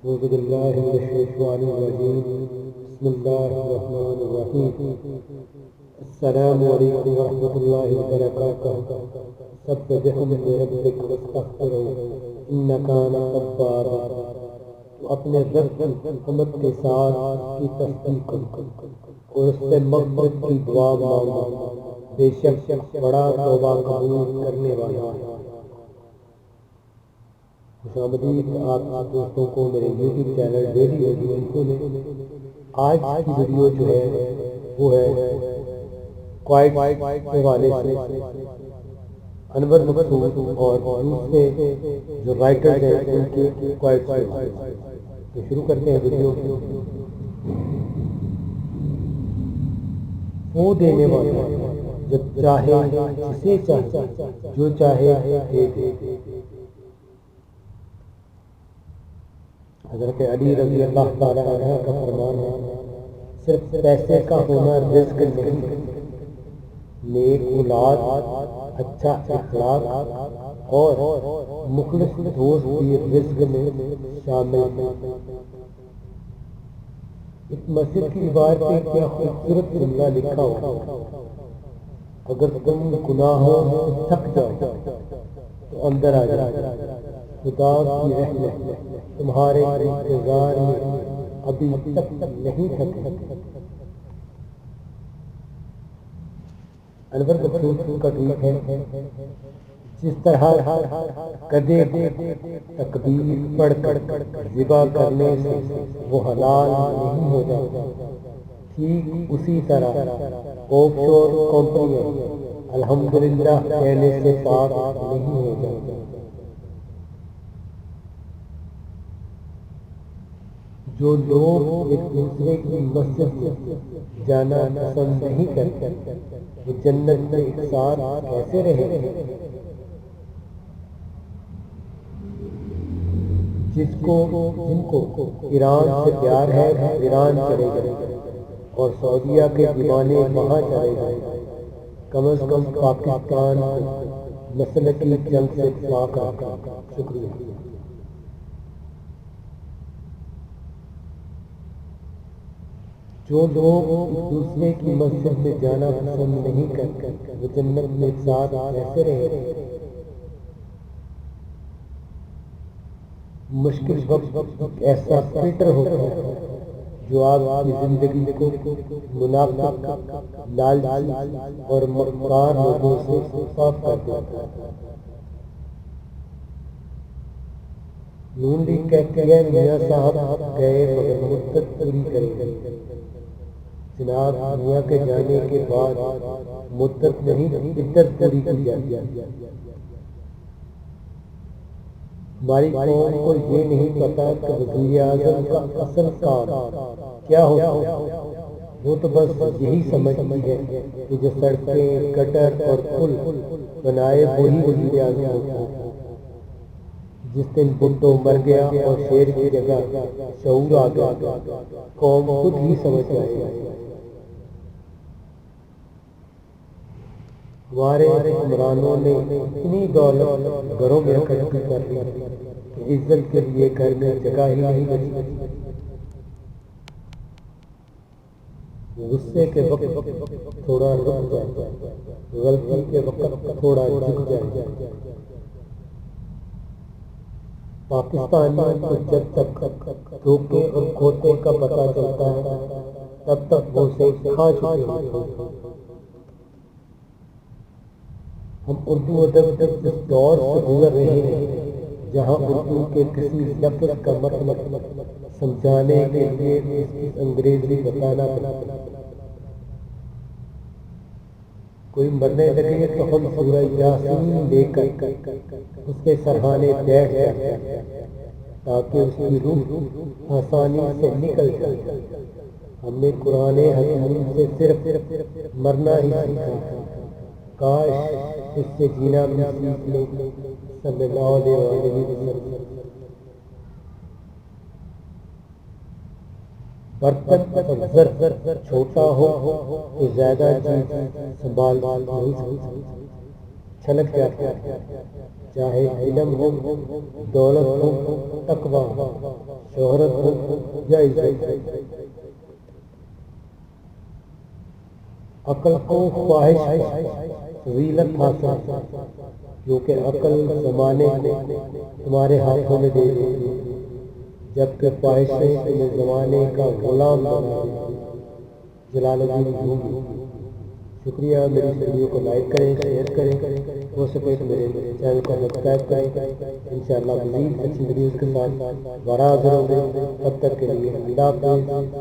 أعوذ بالله من الشيطان الرجيم بسم الله الرحمن الرحيم السلام علیکم ورحمۃ اللہ وبرکاتہ سبح بحمد ربک واستغفرہ انک کان غفارا تو اپنے رب کی حکمت کے ساتھ اس کی تصدیق اور اس سے مغفرت کی دعا مانگو، بے شک بڑا توبہ قبول کرنے والا ہے۔ خوش آمدید آپ دوستوں کو میرے YouTube channel daily radio info میں۔ آج کی ویڈیو جو ہے وہ ہے کوائٹ کے حوالے سے انور مقصود اور دوسرے جو رائٹرز ہیں ان کے کوائٹ سے۔ تو شروع کرتے ہیں ویڈیو۔ وہ دینے والا جب چاہے جسے چاہے جو چاہے دے دے۔ حضرت علی رضی اللہ تعالیٰ عنہ کا فرمان ہے، صرف پیسے کا ہونا رزق نہیں، نیک اولاد، اچھا اخلاق اور مخلص دوست بھی رزق میں شامل ہیں۔ ایک مسجد کی دیوار پہ کیا خوبصورت جملہ لکھا ہوا، اگر تم گناہوں سے تھک جاؤ تو اندر آ جاؤ، خدا کی رحمت تمہارے انتظار میں ابھی تک نہیں تھکے۔ انور مقصود کا ٹویٹ ہے، جس طرح گدھے تکبیر پڑھ کر ذبح کرنے سے وہ حلال نہیں ہو جاتا، ٹھیک اسی طرح آف شور کمپنیاں الحمدللہ کہنے سے پاک نہیں ہو جاتا۔ جو لوگ ایک دوسرے کی مسجد میں جانا پسند نہیں کرتے وہ جنت میں ایک ساتھ کیسے رہیں گے؟ جن کو ایران سے پیار ہے ایران چلے گئے اور سعودیہ کے دیوانے وہاں چلے گئے، کم از کم پاکستان مسلکی جنگ سے پاک رکھا۔ شکریہ۔ جو لوگ ایک دوسرے کی مسجد میں جانا پسند نہیں کرتے وہ جنت میں ایک ساتھ کیسے رہے؟ مشکل وقت ایسا فلٹر ہوتا ہے جو آپ کی زندگی کو منافق، لالچی اور مکار لوگوں سے صاف کر دیتا ہے۔ نون لیگ کہتی ہے میاں صاحب گئے مگر مدت پوری کریں گے۔ جناب میاں کے جانے کے بعد مدت نہیں عدت پوری کی جاتی ہے۔ ہماری قوم کو یہ نہیں پتا کہ وزیر اعظم کا اصل کام کیا ہوتا ہے، وہ تو بس یہی سمجھتی ہے کہ جو سڑکیں، گٹر اور پل بنائے وہی وزیر اعظم ہوتا ہے۔ جس دن بھٹو مر گیا اور شیر کی جگہ شعور آ گیا، قوم خود ہی سمجھ جائے گا۔ ہمارے حکمرانوں نے اتنی دولت گھروں میں اکٹھی کر لی کہ عزت کے لیے گھر میں جگہ ہی نہیں بچی۔ غصے کے وقت تھوڑا رک جائے، غلطی کے وقت تھوڑا جھک جائے۔ پاکستانیوں کو جب تک دھوکے اور کھوٹے کا پتہ چلتا ہے تب تک وہ اسے کھا چکے ہوتے ہیں۔ ہم اردو ادب کے اس دور سے گزر رہے ہیں جہاں اردو کے کسی لفظ کا مطلب سمجھانے کے لیے اس کی انگریزی بتانا پڑتا ہے۔ کوئی مرنے لگے تو ہم سورہ یاسین لے کر اس کے سرہانے بیٹھ جاتے ہیں تاکہ اس کی روح آسانی سے نکل جائے۔ ہم نے قرآن حکیم سے صرف مرنا ہی سیکھا، کاش اس سے جینا بھی سیکھ لے صلی اللہ علیہ وسلم۔ برتن اگر چھوٹا ہو تو زیادہ چیز سنبھال نہیں سکتا، چھلک جاتا ہے، چاہے علم ہو، دولت ہو، تقویٰ ہو، شہرت ہو یا عزت، عقل کو خواہش ذلت حاصل، کیونکہ عقل زمانے کو تمہارے ہاتھوں میں دے دیتی، جبکہ خواہشیں تمہیں زمانے کا غلام بنا دیتی۔ جلال الدین رومی۔ شکریہ، میری ویڈیو کو لائک کریں، شیئر کریں، ہو سکے تو میرے چینل کو سبسکرائب کریں۔ انشاءاللہ مزید اچھی ویڈیوز کے ساتھ دوبارہ حاضر ہوں گے، تب تک کے لیے اللہ حافظ۔